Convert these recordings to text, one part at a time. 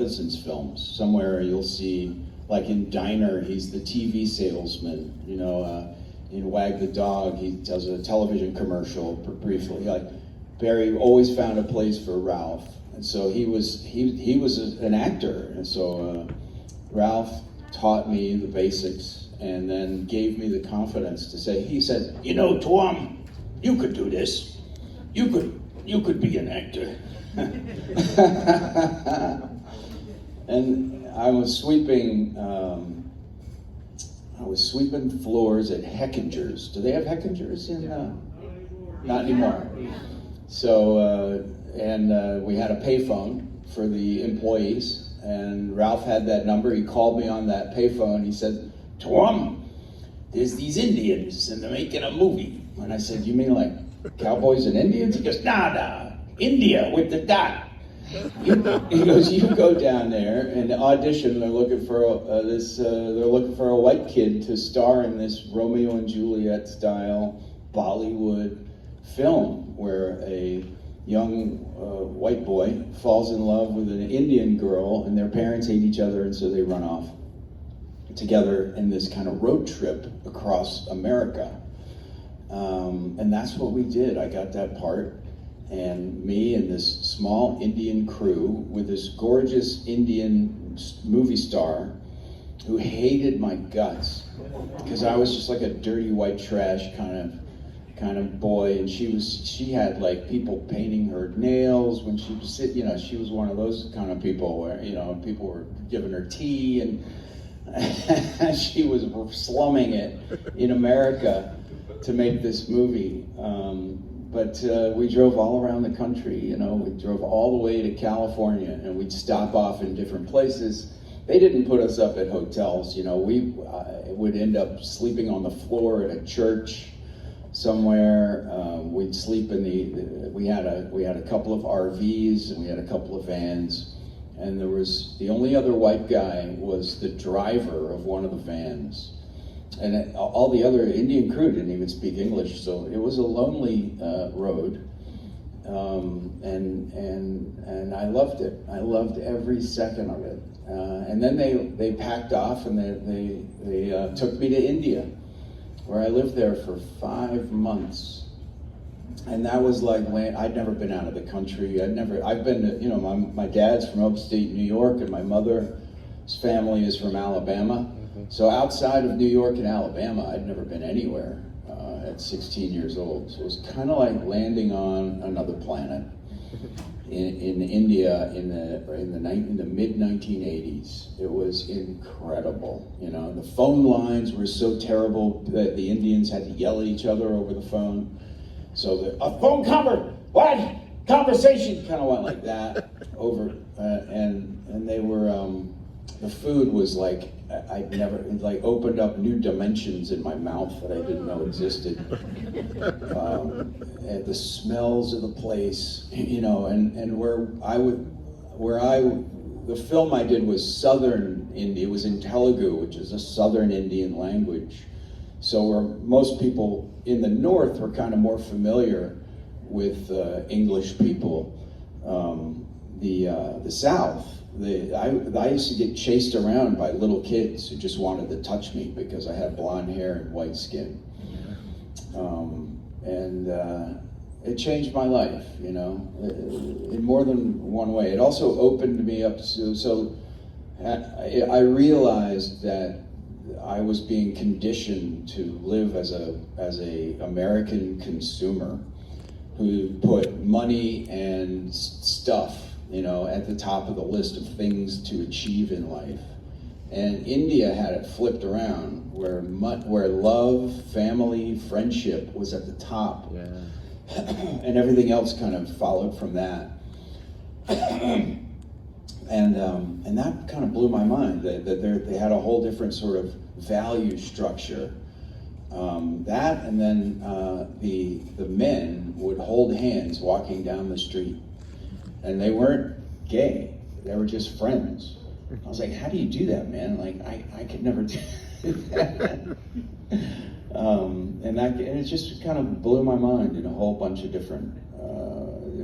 Levinson's films. Somewhere you'll see, like in Diner, he's the TV salesman. You know, in Wag the Dog, he does a television commercial briefly. Like Barry always found a place for Ralph, and so he was an actor, and so Ralph taught me the basics, and then gave me the confidence to say. He said, "You know, Tom, you could do this. You could be an actor." And I was sweeping floors at Heckinger's. Do they have Heckinger's in? Not anymore. So we had a payphone for the employees, and Ralph had that number. He called me on that payphone. He said, "Tom, there's these Indians and they're making a movie." And I said, "You mean like cowboys and Indians?" He goes, "Nah, India with the dot." He goes, "You go down there and audition. They're looking for a white kid to star in this Romeo and Juliet style Bollywood film where a young white boy falls in love with an Indian girl, and their parents hate each other, and so they run off together in this kind of road trip across America." And that's what we did. I got that part. And me and this small Indian crew with this gorgeous Indian movie star who hated my guts because I was just like a dirty white trash kind of boy, and she had like people painting her nails when she was she was one of those kind of people where people were giving her tea, and she was slumming it in America to make this movie. But we drove all around the country, we drove all the way to California, and we'd stop off in different places. They didn't put us up at hotels, we would end up sleeping on the floor at a church somewhere. We'd sleep in we had a couple of RVs, and we had a couple of vans, and the only other white guy was the driver of one of the vans. And all the other Indian crew didn't even speak English, so it was a lonely road, and I loved it. I loved every second of it. And then they packed off, and they took me to India, where I lived there for 5 months. And that was like I'd never been out of the country. I've been to, my dad's from upstate New York, and my mother's family is from Alabama. So outside of New York and Alabama, I'd never been anywhere at 16 years old. So it was kind of like landing on another planet in India in the mid 1980s. It was incredible. The phone lines were so terrible that the Indians had to yell at each other over the phone. So a phone conversation kind of went like that over, and they were. The food was like, I'd never, opened up new dimensions in my mouth that I didn't know existed. And the smells of the place, and the film I did was Southern India. It was in Telugu, which is a Southern Indian language. So where most people in the North were kind of more familiar with English people, the South, I used to get chased around by little kids who just wanted to touch me because I had blonde hair and white skin. It changed my life, in more than one way. It also opened me up so I realized that I was being conditioned to live as a American consumer who put money and stuff at the top of the list of things to achieve in life. And India had it flipped around, where love, family, friendship was at the top. Yeah. And everything else kind of followed from that. And that kind of blew my mind, that they had a whole different sort of value structure. That, and then the men would hold hands walking down the street. And they weren't gay, they were just friends. I was like, how do you do that, man? Like, I could never do that. And it just kind of blew my mind in a whole bunch of different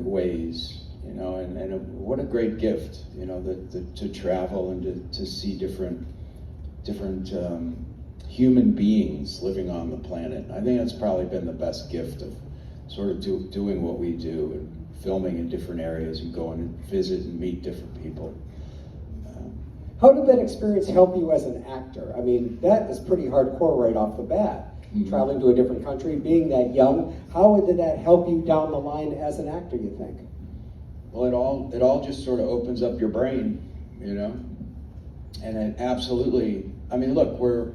ways, what a great gift, to travel and to see different human beings living on the planet. I think that's probably been the best gift of sort of doing what we do and filming in different areas and going and visit and meet different people. How did that experience help you as an actor? I mean, that is pretty hardcore right off the bat. Mm-hmm. Traveling to a different country, being that young, how did that help you down the line as an actor, you think? Well, it all just sort of opens up your brain, and it absolutely, I mean, look, we're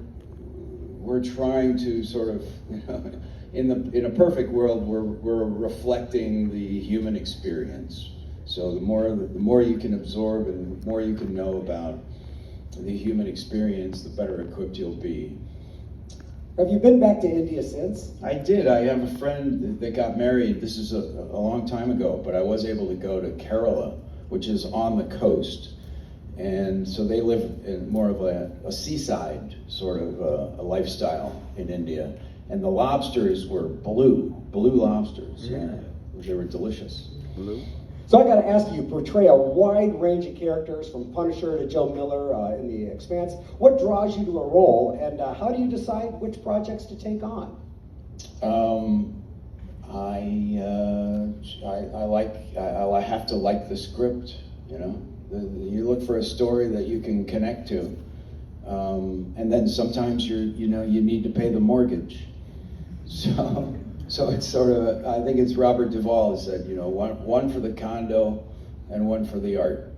trying to sort of, in a perfect world, we're reflecting the human experience. So the more you can absorb and the more you can know about the human experience, the better equipped you'll be. Have you been back to India since? I did. I have a friend that got married. This is a long time ago, but I was able to go to Kerala, which is on the coast. And so they live in more of a seaside sort of a lifestyle in India. And the lobsters were blue lobsters. Yeah. They were delicious. Blue. So I got to ask you, portray a wide range of characters from Punisher to Joe Miller in The Expanse. What draws you to a role, and how do you decide which projects to take on? I have to like the script. You look for a story that you can connect to, and then sometimes you need to pay the mortgage. So it's sort of, I think it's Robert Duvall said, one for the condo and one for the art.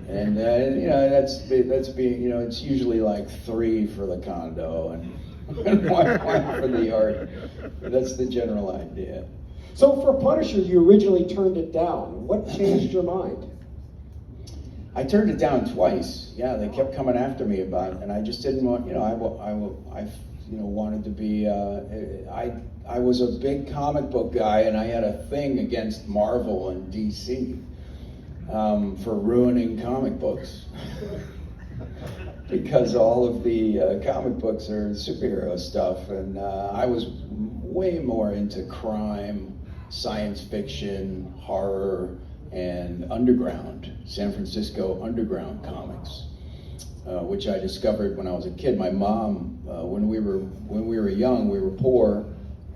And, that's being, it's usually like 3 for the condo and one for the art. That's the general idea. So for Punisher, you originally turned it down. What changed your mind? I turned it down twice. Yeah, they kept coming after me about it, and I just didn't want, wanted to be, I was a big comic book guy, and I had a thing against Marvel and DC for ruining comic books. Because all of the comic books are superhero stuff, and I was way more into crime, science fiction, horror, and underground, San Francisco underground comics. Which I discovered when I was a kid. My mom, when we were young, we were poor,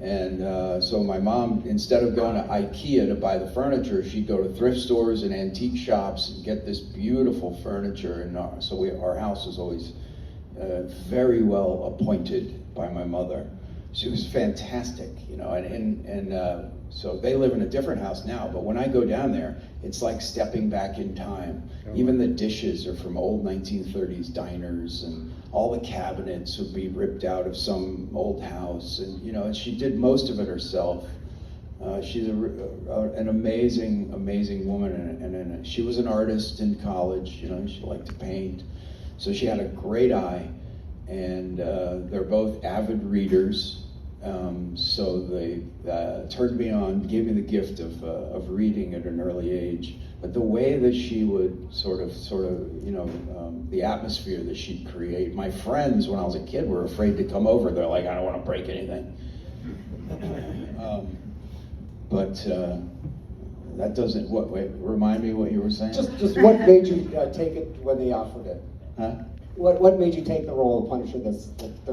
and so my mom, instead of going to IKEA to buy the furniture, she'd go to thrift stores and antique shops and get this beautiful furniture. And our house was always very well appointed by my mother. She was fantastic, and so they live in a different house now, but when I go down there, it's like stepping back in time. Even the dishes are from old 1930s diners, and all the cabinets would be ripped out of some old house, and she did most of it herself. She's an amazing woman, and she was an artist in college. She liked to paint, so she had a great eye, and they're both avid readers. So they turned me on, gave me the gift of reading at an early age. But the way that she would sort of, the atmosphere that she'd create. My friends, when I was a kid, were afraid to come over. They're like, I don't want to break anything. But that doesn't. Remind me what you were saying. Just what made you take it when they offered it? Huh? What made you take the role of Punisher?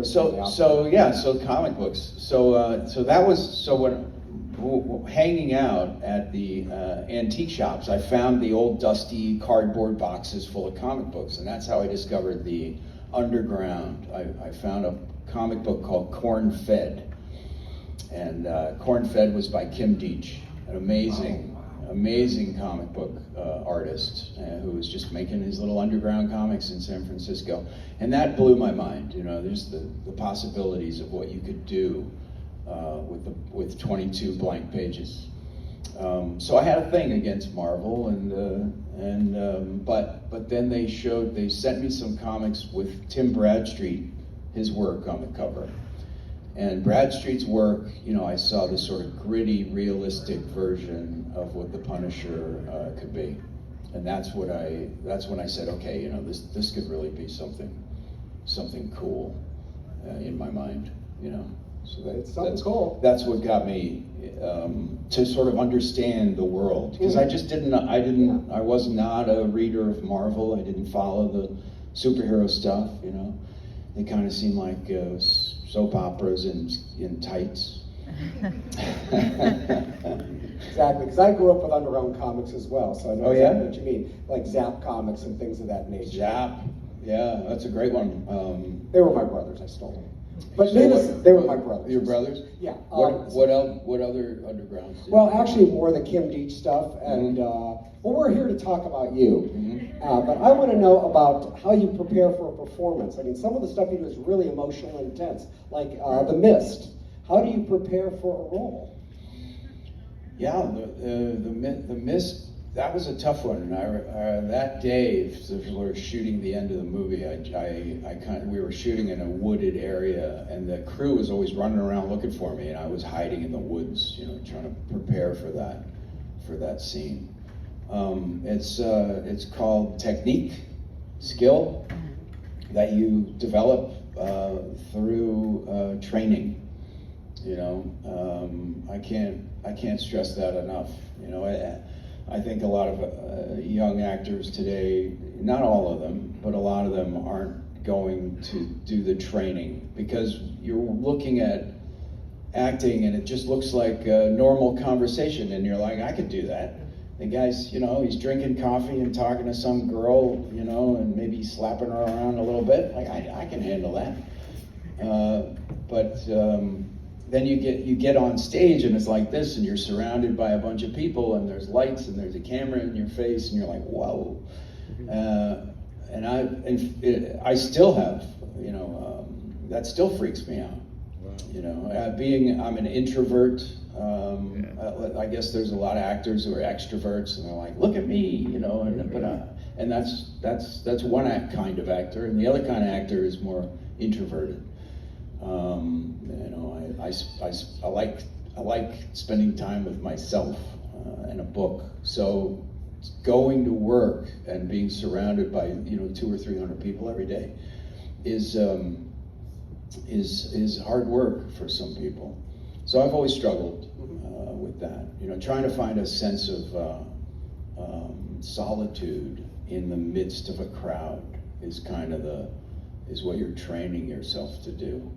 So comic books. So when hanging out at the antique shops, I found the old dusty cardboard boxes full of comic books, and that's how I discovered the underground. I found a comic book called Corn Fed, and Corn Fed was by Kim Deitch, an amazing comic book artist who was just making his little underground comics in San Francisco, and that blew my mind. There's the possibilities of what you could do with 22 blank pages. So I had a thing against Marvel, but then they sent me some comics with Tim Bradstreet, his work on the cover. And Bradstreet's work, I saw this sort of gritty, realistic version of what the Punisher could be, and that's when I said, okay, this could really be something cool in my mind, So It's something cool. That's what got me to sort of understand the world, because I just I was not a reader of Marvel. I didn't follow the superhero stuff. You know, they kind of seemed like soap operas in tights. Exactly, because I grew up with underground comics as well, so I know Oh, yeah? exactly what you mean, like Zap comics and things of that nature. Zap, yeah, that's a great one. They were my brothers. I stole them. But So they were my brothers. Your brothers? Yeah. What other undergrounds? Well, actually, more the Kim Deach stuff, and well, we're here to talk about you. But I want to know about how you prepare for a performance. I mean, some of the stuff you do is really emotional and intense, like The Mist. How do you prepare for a role? Yeah, the Mist. That was a tough one. And that day, as we were shooting the end of the movie, we were shooting in a wooded area, and the crew was always running around looking for me, and I was hiding in the woods, you know, trying to prepare for that scene. It's called technique, skill that you develop through training. You know, I can't stress that enough. You know, I think a lot of young actors today, not all of them, but a lot of them aren't going to do the training, because you're looking at acting and it just looks like a normal conversation, and you're like, I could do that. The guy's, you know, he's drinking coffee and talking to some girl, you know, and maybe slapping her around a little bit. Like, I can handle that. But then you get on stage and it's like this, and you're surrounded by a bunch of people, and there's lights and there's a camera in your face, and you're like, whoa. And I still have, you know, that still freaks me out. Wow. You know, I'm an introvert. I guess there's a lot of actors who are extroverts, and they're like, look at me, you know, and that's one kind of actor, and the other kind of actor is more introverted. You know, I like spending time with myself and a book. So going to work and being surrounded by, you know, 200 or 300 people every day is hard work for some people. So I've always struggled with that. You know, trying to find a sense of solitude in the midst of a crowd is is what you're training yourself to do.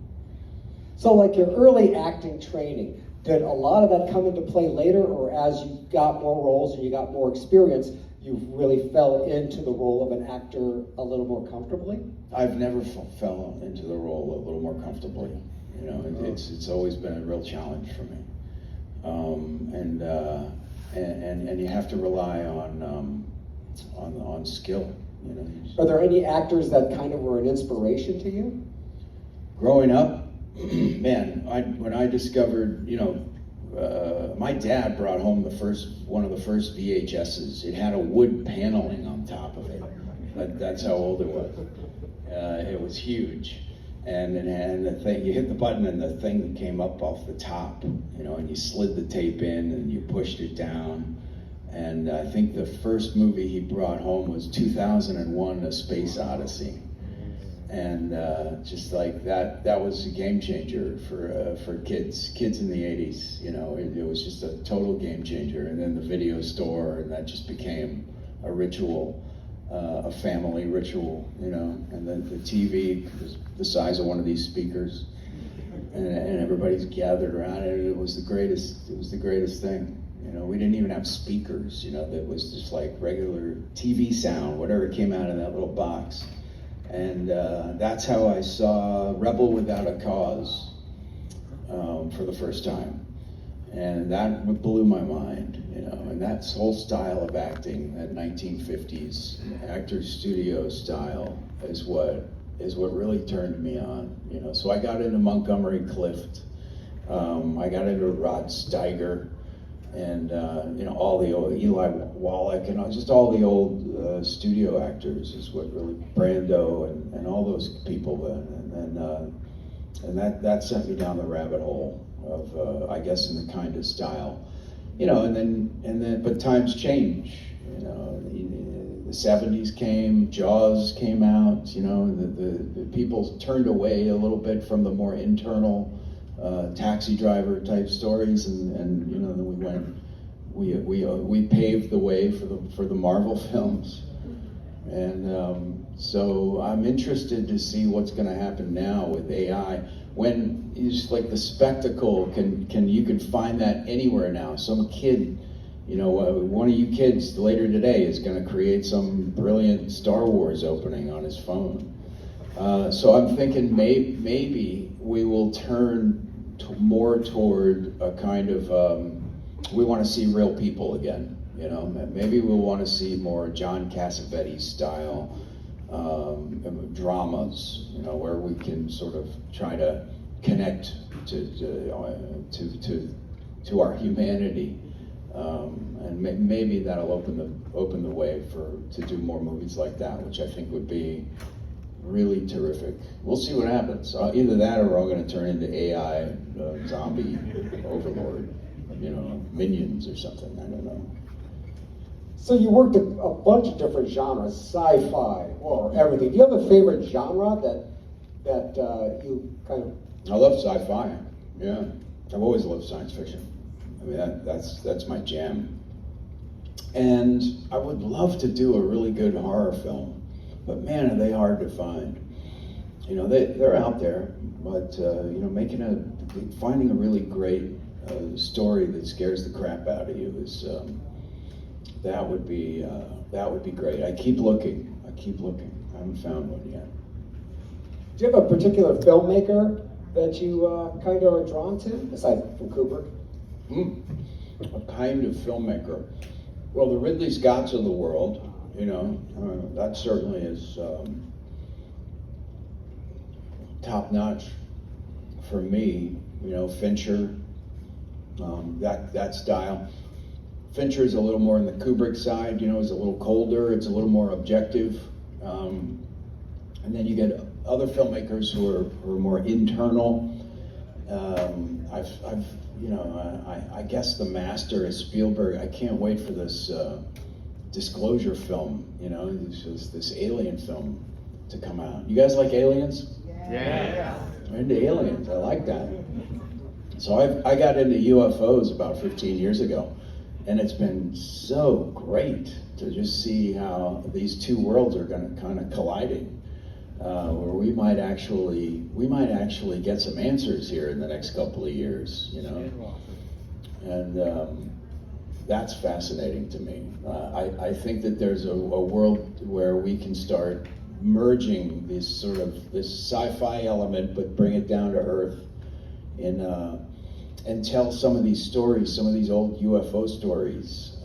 So like your early acting training, did a lot of that come into play later, or as you got more roles and you got more experience, you really fell into the role of an actor a little more comfortably? I've never fell into the role a little more comfortably. You know, it's always been a real challenge for me. And you have to rely on skill. You know. Are there any actors that kind of were an inspiration to you? Growing up, man, when I discovered, you know, my dad brought home one of the first VHSs. It had a wood paneling on top of it. That's how old it was. It was huge, and the thing, you hit the button and the thing came up off the top, you know, and you slid the tape in and you pushed it down. And I think the first movie he brought home was 2001: A Space Odyssey. And just like that was a game changer for kids in the 80s. You know, it was just a total game changer. And then the video store, and that just became a ritual, a family ritual. You know, and then the TV was the size of one of these speakers, and everybody's gathered around it. It was the greatest. It was the greatest thing. You know, we didn't even have speakers. You know, that was just like regular TV sound, whatever came out of that little box. And that's how I saw Rebel Without a Cause for the first time. And that blew my mind, you know, and that whole style of acting, that 1950s actor studio style is what really turned me on, you know. So I got into Montgomery Clift, I got into Rod Steiger, and you know, all the old Eli Wallach, and just all the old studio actors is what really, Brando and all those people then, and that sent me down the rabbit hole of I guess in the kind of style, you know, and then but times change, you know. The 70s came, Jaws came out, you know, and the people turned away a little bit from the more internal taxi driver type stories, and you know, then we paved the way for the Marvel films, and so I'm interested to see what's going to happen now with AI. When it's like the spectacle you can find that anywhere now. Some kid, you know, one of you kids later today is going to create some brilliant Star Wars opening on his phone. So I'm thinking maybe we will turn more toward a kind of, we want to see real people again. You know, maybe we'll want to see more John Cassavetes style dramas. You know, where we can sort of try to connect to our humanity, and maybe that'll open the way to do more movies like that, which I think would be really terrific. We'll see what happens. Either that, or we're all going to turn into AI zombie overlord, you know, minions or something. I don't know. So you worked a bunch of different genres, sci-fi, or everything. Do you have a favorite genre that you kind of? I love sci-fi. Yeah, I've always loved science fiction. I mean, that's my jam. And I would love to do a really good horror film, but man, are they hard to find. You know, they're out there, but you know, finding a really great story that scares the crap out of you is that would be great. I keep looking. I haven't found one yet. Do you have a particular filmmaker that you kind of are drawn to, aside from Kubrick? A kind of filmmaker. Well, the Ridley Scotts of the world, you know, that certainly is top notch for me. You know, Fincher, that style. Fincher is a little more on the Kubrick side. You know, it's a little colder. It's a little more objective. And then you get other filmmakers who are more internal. I guess the master is Spielberg. I can't wait for this Disclosure film, you know, this alien film to come out. You guys like aliens? Yeah. I'm into aliens. I like that. So I got into UFOs about 15 years ago, and it's been so great to just see how these two worlds are going to kind of colliding. Where we might actually get some answers here in the next couple of years, you know, and that's fascinating to me. I think that there's a world where we can start merging this sci-fi element, but bring it down to earth, and tell some of these stories, some of these old UFO stories,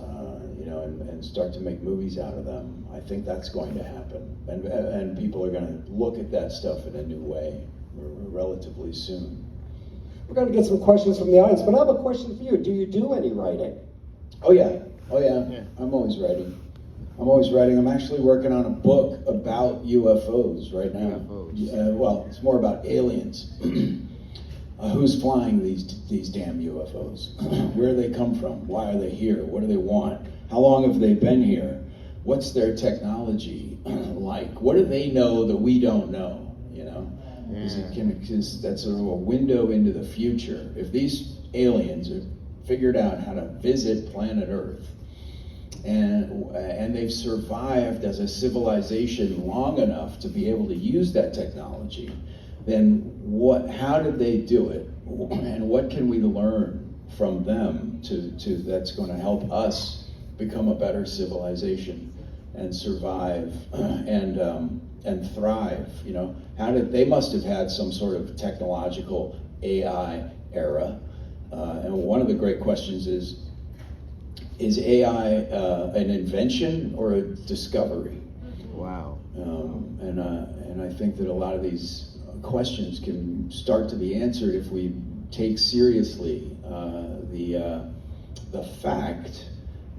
you know, and start to make movies out of them. I think that's going to happen, and people are going to look at that stuff in a new way relatively soon. We're going to get some questions from the audience, but I have a question for you. Do you do any writing? Oh yeah. I'm always writing. I'm actually working on a book about UFOs right now. Well, it's more about aliens. Who's flying these damn UFOs? Where do they come from? Why are they here? What do they want? How long have they been here? What's their technology like? What do they know that we don't know? You know, because that's sort of a window into the future. If these aliens have figured out how to visit planet Earth, and they've survived as a civilization long enough to be able to use that technology, then how did they do it, and what can we learn from them that's going to help us become a better civilization and survive and thrive? You know, they must have had some sort of technological AI era, and one of the great questions is AI an invention or a discovery? Wow. And I think that a lot of these questions can start to be answered if we take seriously the fact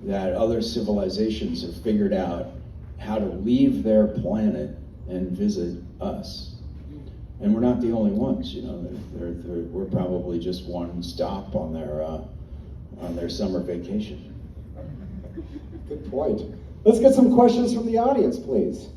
that other civilizations have figured out how to leave their planet and visit us. And we're not the only ones, you know. We're probably just one stop on their summer vacation. Good point. Let's get some questions from the audience, please.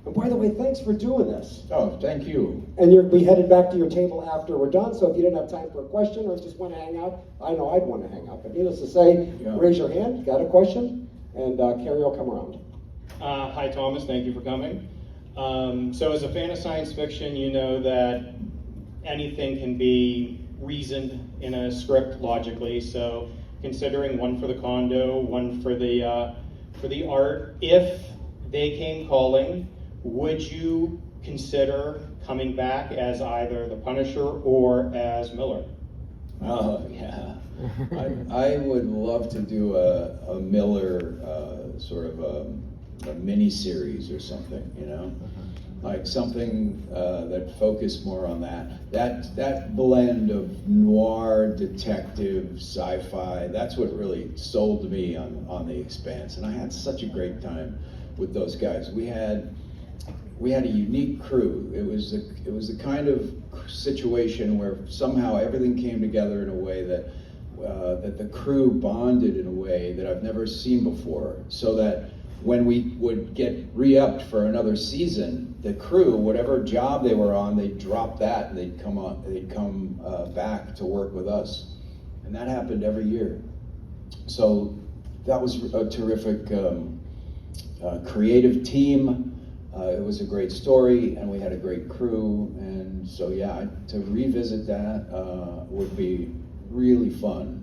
And by the way, thanks for doing this. Oh, thank you. And we headed back to your table after we're done, so if you didn't have time for a question or just want to hang out, I know I'd want to hang out. But needless to say, Yeah. raise your hand, got a question, and Carrie will come around. Hi, Thomas. Thank you for coming. So as a fan of science fiction, you know that anything can be reasoned in a script logically. So considering one for the condo, one for the art, if they came calling, would you consider coming back as either the Punisher or as Miller? Oh, yeah. I would love to do a Miller sort of a mini series or something, you know, like something that focused more on that blend of noir, detective, sci-fi. That's what really sold me on The Expanse, and I had such a great time with those guys. We had a unique crew. It was the kind of situation where somehow everything came together in a way that the crew bonded in a way that I've never seen before. So that when we would get re-upped for another season, the crew, whatever job they were on, they'd drop that and they'd come back to work with us, and that happened every year. So that was a terrific creative team. It was a great story, and we had a great crew, and so yeah, to revisit that would be really fun.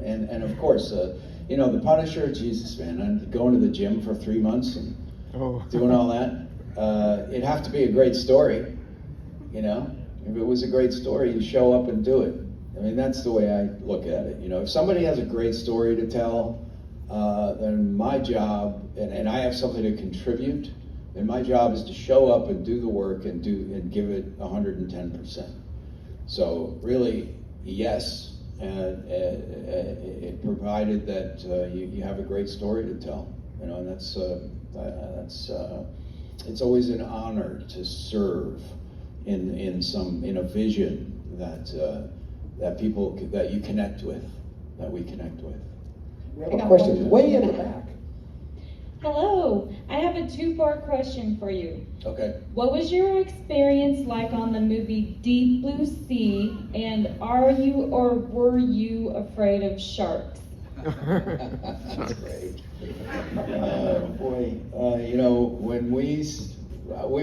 And of course, you know, the Punisher, Jesus man, I'm going to the gym for 3 months and doing all that. It'd have to be a great story, you know? If it was a great story, you show up and do it. I mean, that's the way I look at it. You know, if somebody has a great story to tell, then my job, and I have something to contribute, then my job is to show up and do the work and give it 110%. So really, yes, and it provided that you have a great story to tell. You know, and that's it's always an honor to serve in a vision that people that you connect with, that we connect with. We have a question way in the back. Hello, I have a two-part question for you. Okay. What was your experience like on the movie Deep Blue Sea, and are you or were you afraid of sharks? That's great. Boy, you know, when we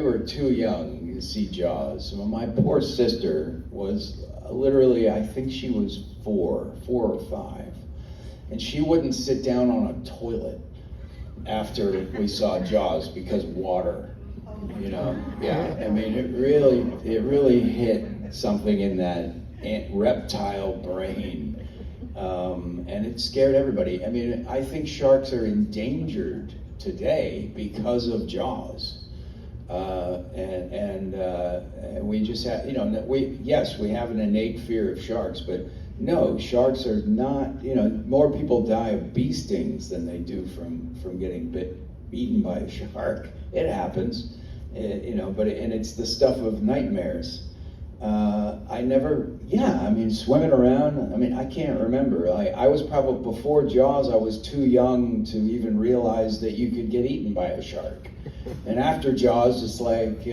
were too young to see Jaws. My poor sister was literally, I think she was 4 or 5, and she wouldn't sit down on a toilet after we saw Jaws because of water. You know, yeah. I mean, it really hit something in that reptile brain, and it scared everybody. I mean, I think sharks are endangered today because of Jaws, and we just have, you know, we have an innate fear of sharks, but no, sharks are not. You know, more people die of bee stings than they do from getting eaten by a shark. It happens. You know, and it's the stuff of nightmares. I mean, swimming around, I mean, I can't remember. I was probably, before Jaws, I was too young to even realize that you could get eaten by a shark. And after Jaws, it's like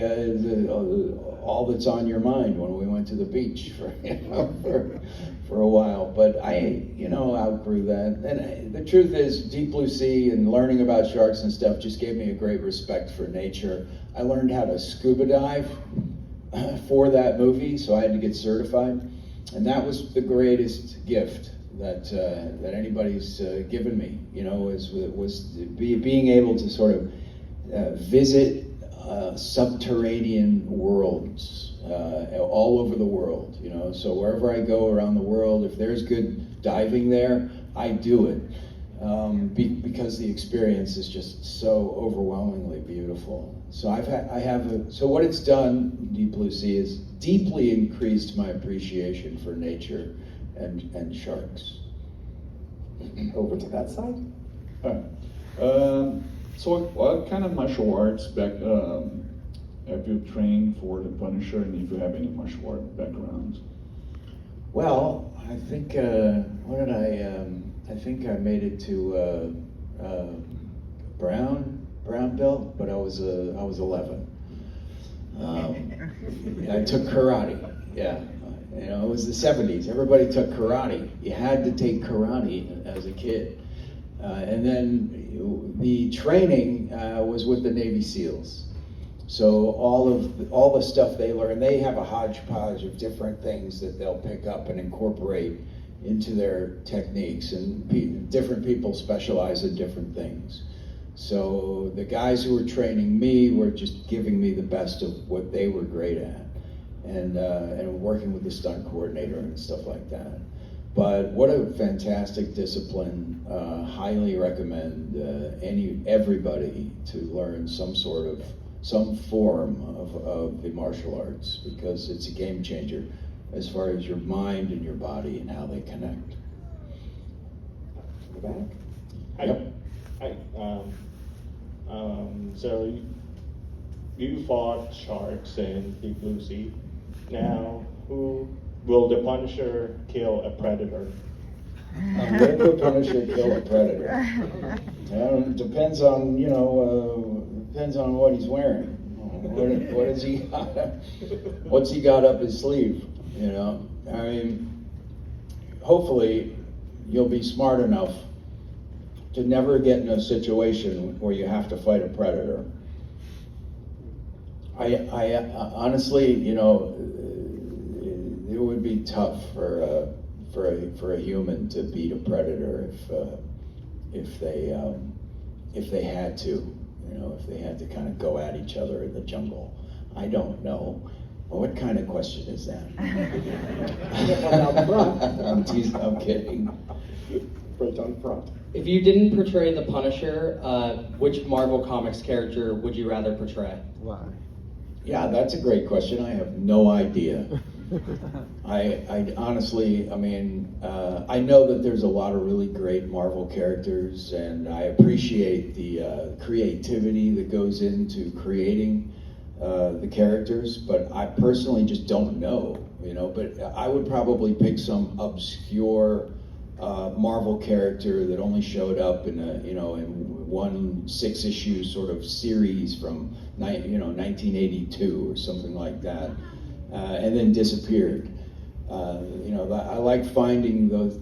all that's on your mind when we went to the beach for a while. But I outgrew that. And the truth is, Deep Blue Sea and learning about sharks and stuff just gave me a great respect for nature. I learned how to scuba dive for that movie, so I had to get certified. And that was the greatest gift that anybody's given me, you know, was being able to sort of visit subterranean worlds all over the world, you know. So wherever I go around the world, if there's good diving there, I do it, because the experience is just so overwhelmingly beautiful. So so what it's done, Deep Blue Sea, is deeply increased my appreciation for nature and sharks. Over to that side. So what kind of martial arts have you trained for the Punisher, and if you have any martial art background? Well, I think I think I made it to brown brown belt, but I was 11. I took karate. Yeah, you know, it was the 70s. Everybody took karate. You had to take karate as a kid. And then the training was with the Navy SEALs. So all the stuff they learn, they have a hodgepodge of different things that they'll pick up and incorporate into their techniques, and different people specialize in different things. So the guys who were training me were just giving me the best of what they were great at, and working with the stunt coordinator and stuff like that. But what a fantastic discipline. Highly recommend everybody to learn some form of the martial arts, because it's a game changer as far as your mind and your body and how they connect. Back. Yep. Hi. So you fought sharks in Deep Blue Sea. Now, who will the Punisher kill a predator? Will the Punisher kill a predator? Depends on what he's wearing. What has he got? What's he got up his sleeve? You know, I mean, hopefully you'll be smart enough to never get in a situation where you have to fight a predator. I honestly, you know, it would be tough for a human to beat a predator if they had to, you know, if they had to kind of go at each other in the jungle. I don't know. What kind of question is that? I'm kidding. Right on front. If you didn't portray the Punisher, which Marvel Comics character would you rather portray? Why? Yeah, that's a great question. I have no idea. I honestly, I mean, I know that there's a lot of really great Marvel characters, and I appreciate the creativity that goes into creating the characters, but I personally just don't know, you know. But I would probably pick some obscure Marvel character that only showed up in one 6-issue sort of series from 1982 or something like that, and then disappeared. I like finding those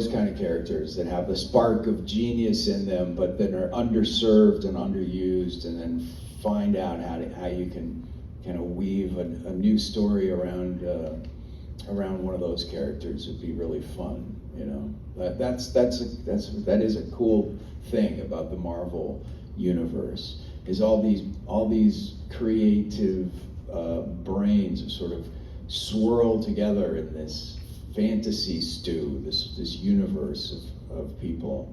kind of characters that have the spark of genius in them, but that are underserved and underused, and then find out how you can kind of weave a new story around one of those characters. Would be really fun, you know. That is a cool thing about the Marvel universe, is all these creative brains are sort of swirl together in this fantasy stew, this universe of people.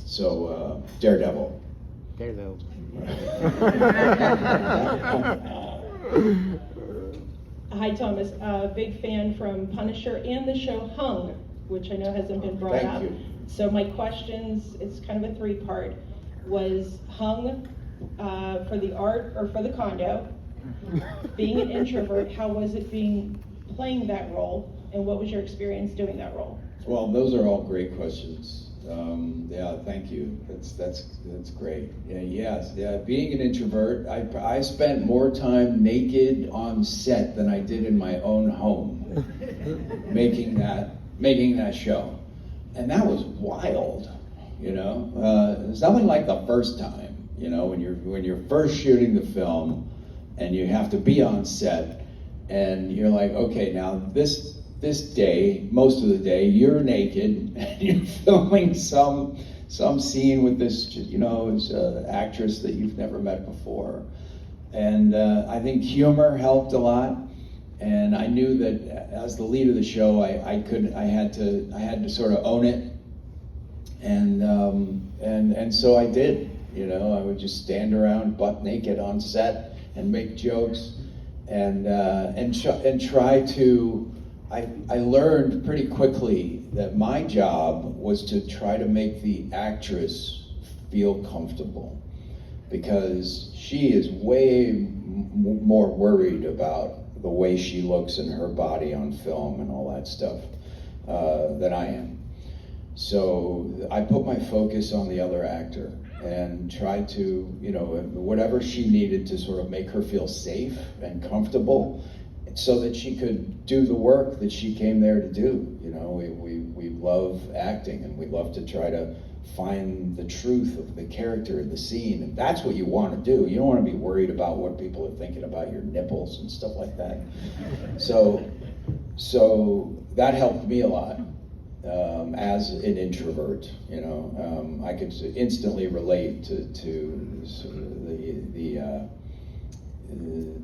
So Daredevil. Daredevil. Hi, Thomas. Big fan from Punisher and the show Hung, which I know hasn't been brought Thank up. you. So my questions, it's kind of a 3-part. Was Hung for the art or for the condo? Being an introvert, how was it playing that role, and what was your experience doing that role? Well, those are all great questions. Yeah, thank you. That's great. Yeah. Being an introvert, I spent more time naked on set than I did in my own home, making that show, and that was wild. You know, it's nothing like the first time. You know, when you're first shooting the film, and you have to be on set, and you're like, okay, now this day, most of the day, you're naked and you're filming some scene with this, you know, actress that you've never met before. And I think humor helped a lot. And I knew that as the lead of the show, I had to sort of own it. And so I did. You know, I would just stand around butt naked on set and make jokes, and try to. I learned pretty quickly that my job was to try to make the actress feel comfortable, because she is way more worried about the way she looks and her body on film and all that stuff than I am. So I put my focus on the other actor, and tried to, you know, whatever she needed to sort of make her feel safe and comfortable so that she could do the work that she came there to do. You know, we love acting, and we love to try to find the truth of the character in the scene, and that's what you want to do. You don't want to be worried about what people are thinking about your nipples and stuff like that. So that helped me a lot. As an introvert, you know, I could instantly relate to sort of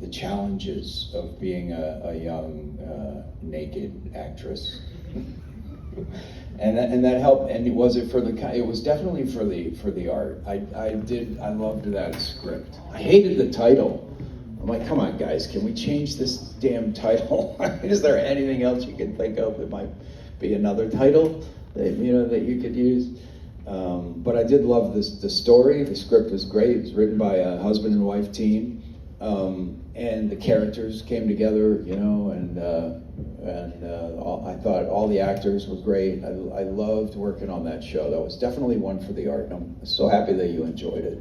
the challenges of being a young naked actress, and that helped. And it was definitely for the art. I loved that script. I hated the title. I'm like, come on, guys, can we change this damn title? Is there anything else you can think of that might be another title that you could use? But I did love the story. The script was great. It was written by a husband and wife team, and the characters came together, you know, and I thought all the actors were great. I loved working on that show. That was definitely one for the art, and I'm so happy that you enjoyed it.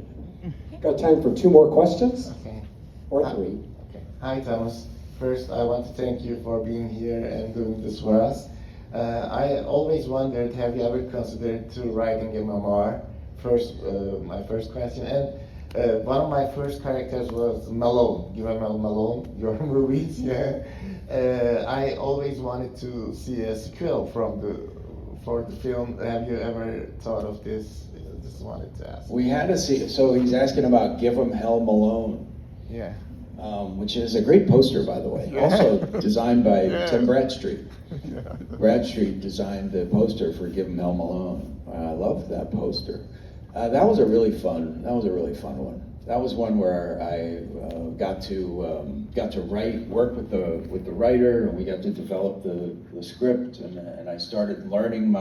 Got time for 2 more questions? Okay. Or 3? Okay. Hi, Thomas. First, I want to thank you for being here and doing this for us. I always wondered, have you ever considered to writing a memoir? My first question. And one of my first characters was Malone, Givemel Malone, your movies. Yeah. I always wanted to see a sequel for the film. Have you ever thought of this? Just wanted to ask. We had to see. So he's asking about Give 'Em Hell Malone. Yeah. Which is a great poster, by the way. Also designed by Tim Bradstreet. Bradstreet designed the poster for Give 'Em Hell Malone. I loved that poster. That was a really fun one. That was one where I got to work with the writer, and we got to develop the script, and I started learning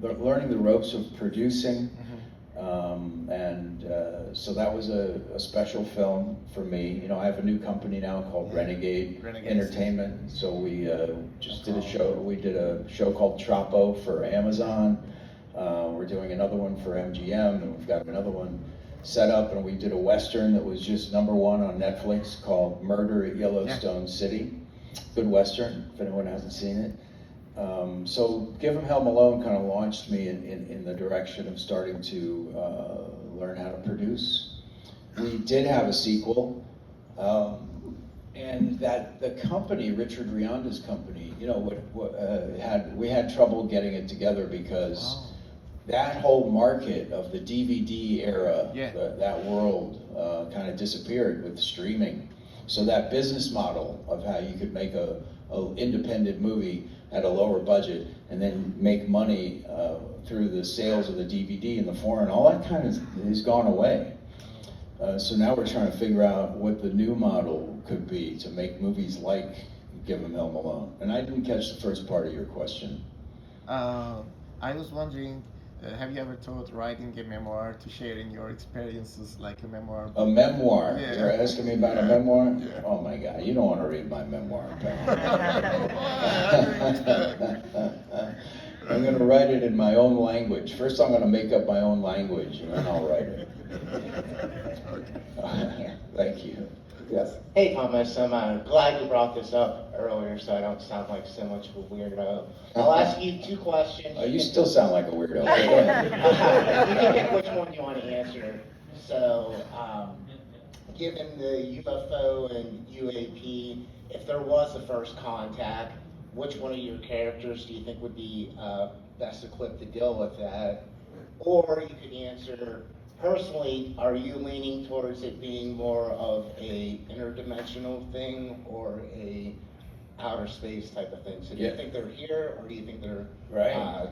learning the ropes of producing. So that was a special film for me. You know, I have a new company now called Renegade Entertainment. So we just did a show. We did a show called Troppo for Amazon. We're doing another one for MGM, and we've got another one set up. And we did a Western that was just #1 on Netflix called Murder at Yellowstone City. Good Western, if anyone hasn't seen it. So Give 'Em Hell Malone kind of launched me in the direction of starting to learn how to produce. We did have a sequel, and that the company, Richard Rionda's company, you know, we had trouble getting it together because that whole market of the DVD era, that world kind of disappeared with streaming. So that business model of how you could make a independent movie at a lower budget and then make money through the sales of the DVD in the foreign, all that kind of has gone away. So now we're trying to figure out what the new model could be to make movies like Give 'Em Hell Malone. And I didn't catch the first part of your question. I was wondering, have you ever thought writing a memoir to sharing your experiences like a memoir? A memoir? Yeah. You're asking me about a memoir? Yeah. Oh my God, you don't want to read my memoir, I'm going to write it in my own language. First I'm going to make up my own language, and then I'll write it. Thank you. Yes. Hey Thomas, I'm glad you brought this up earlier so I don't sound like so much of a weirdo. I'll ask you 2 questions. You still sound like a weirdo. Go ahead. You can pick which one you want to answer. So, given the UFO and UAP, if there was a first contact, which one of your characters do you think would be best equipped to deal with that? Or you could answer, personally, are you leaning towards it being more of a interdimensional thing or a outer space type of thing? So do you think they're here, or do you think they're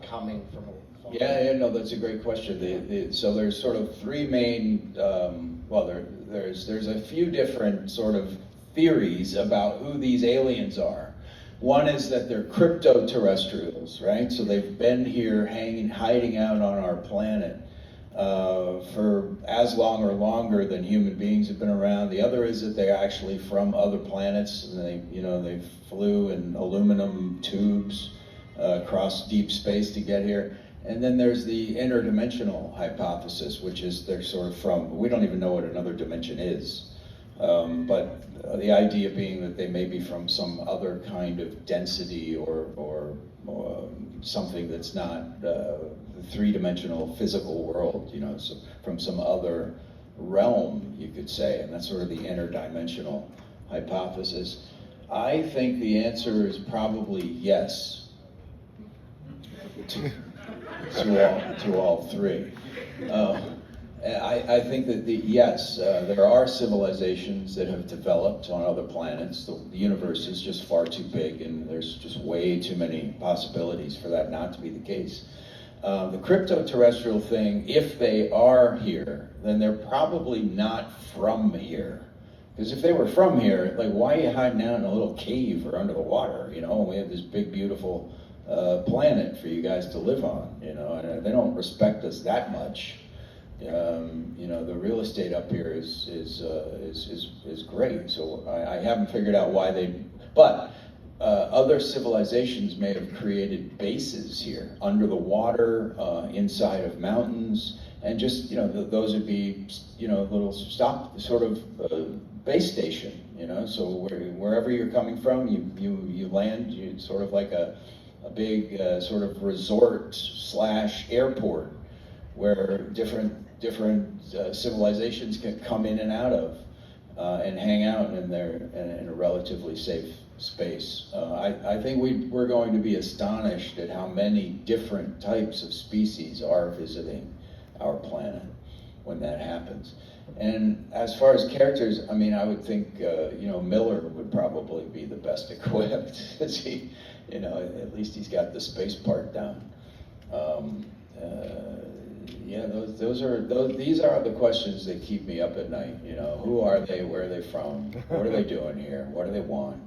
coming from afar? Yeah, no, that's a great question. So there's sort of 3 main, there's a few different sort of theories about who these aliens are. One is that they're crypto-terrestrials, right? So they've been here hiding out on our planet for as long or longer than human beings have been around. The other is that they're actually from other planets, and they flew in aluminum tubes across deep space to get here. And then there's the interdimensional hypothesis, which is they're sort of from, we don't even know what another dimension is. But the idea being that they may be from some other kind of density or something that's not the three-dimensional physical world, you know, so from some other realm, you could say, and that's sort of the interdimensional hypothesis. I think the answer is probably yes to all three. I think that yes, there are civilizations that have developed on other planets. The universe is just far too big, and there's just way too many possibilities for that not to be the case. The crypto-terrestrial thing, if they are here, then they're probably not from here. Because if they were from here, like, why are you hiding out in a little cave or under the water? You know, we have this big, beautiful planet for you guys to live on. You know, and they don't respect us that much. You know, the real estate up here is great. So I haven't figured out why they. But other civilizations may have created bases here, under the water, inside of mountains, and just, you know, those would be, you know, little stop, sort of base station, you know, so wherever you're coming from, you land, you sort of like a big sort of resort / airport, where different civilizations can come in and out of, and hang out in a relatively safe space. I think we're going to be astonished at how many different types of species are visiting our planet when that happens. And as far as characters, I mean, I would think, you know, Miller would probably be the best equipped, because he, you know, at least he's got the space part down. Yeah, these are the questions that keep me up at night. You know, who are they? Where are they from? What are they doing here? What do they want?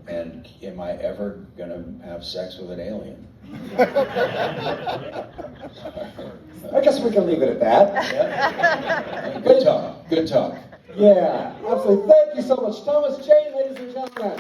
And am I ever gonna have sex with an alien? I guess we can leave it at that. Yeah. Good talk. Good talk. Yeah, absolutely. Thank you so much, Thomas Jane, ladies and gentlemen.